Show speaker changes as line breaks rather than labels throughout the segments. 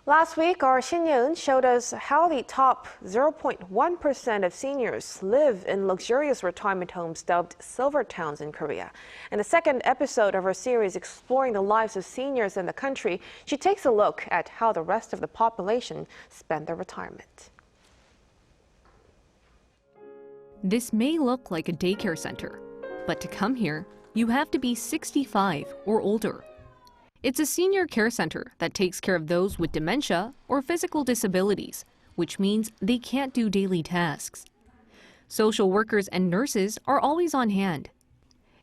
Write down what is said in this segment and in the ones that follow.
Last week, our Shin Ye-eun showed us how the top 0.1% of seniors live in luxurious retirement homes dubbed silvertowns in Korea. In the second episode of our series exploring the lives of seniors in the country, she takes a look at how the rest of the population spend their retirement.
This may look like a daycare center, but to come here, you have to be 65 or older. It's a senior care center that takes care of those with dementia or physical disabilities, which means they can't do daily tasks. Social workers and nurses are always on hand.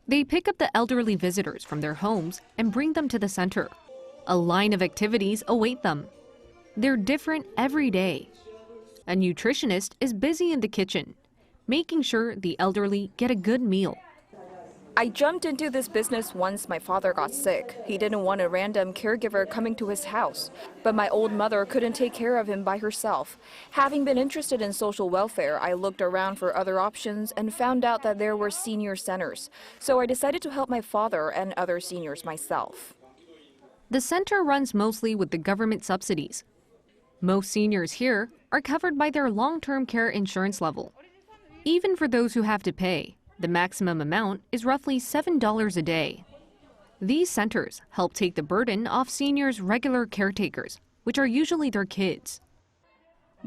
They pick up the elderly visitors from their homes and bring them to the center. A line of activities await them. They're different every day. A nutritionist is busy in the kitchen, making sure the elderly get a good meal.
I jumped into this business once my father got sick. He didn't want a random caregiver coming to his house, but my old mother couldn't take care of him by herself. Having been interested in social welfare, I looked around for other options and found out that there were senior centers. So I decided to help my father and other seniors myself.
The center runs mostly with the government subsidies. Most seniors here are covered by their long-term care insurance level. Even for those who have to pay, the maximum amount is roughly $7 a day. These centers help take the burden off seniors' regular caretakers, which are usually their kids.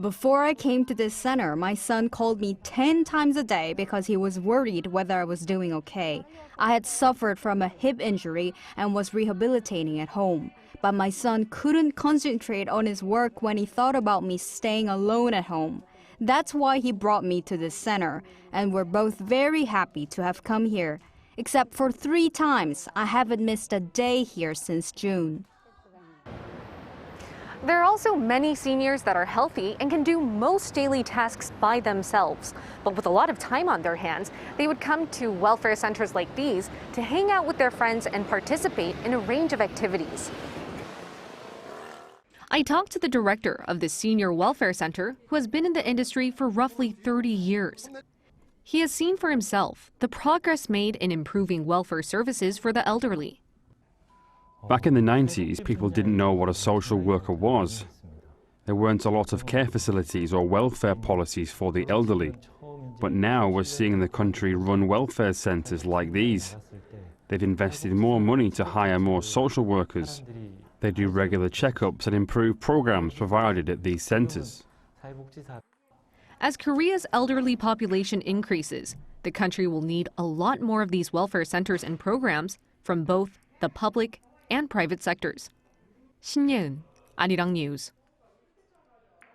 Before I came to this center, my son called me 10 times a day because he was worried whether I was doing okay. I had suffered from a hip injury and was rehabilitating at home. But my son couldn't concentrate on his work when he thought about me staying alone at home. That's why he brought me to this center, and we're both very happy to have come here. Except for 3 times, I haven't missed a day here since June.
There are also many seniors that are healthy and can do most daily tasks by themselves. But with a lot of time on their hands, they would come to welfare centers like these to hang out with their friends and participate in a range of activities. I talked to the director of the Senior Welfare Center, who has been in the industry for roughly 30 years. He has seen for himself the progress made in improving welfare services for the elderly.
Back in the 90s, people didn't know what a social worker was. There weren't a lot of care facilities or welfare policies for the elderly. But now we're seeing the country run welfare centers like these. They've invested more money to hire more social workers. They do regular checkups and improve programs provided at these centers.
As Korea's elderly population increases, the country will need a lot more of these welfare centers and programs from both the public and private sectors. Shin Ye-eun, Arirang News.